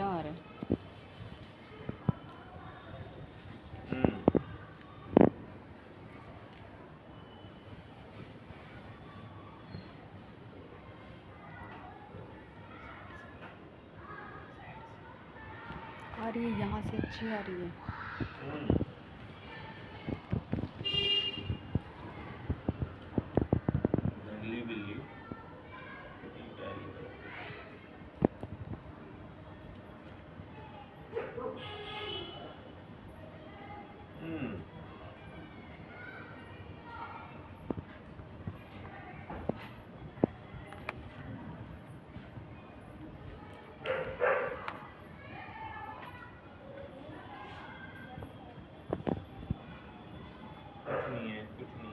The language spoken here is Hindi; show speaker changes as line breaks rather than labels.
आ रहा है। आ रही है, यहाँ से अच्छी आ रही है।
कुछ नहीं है, कुछ नहीं।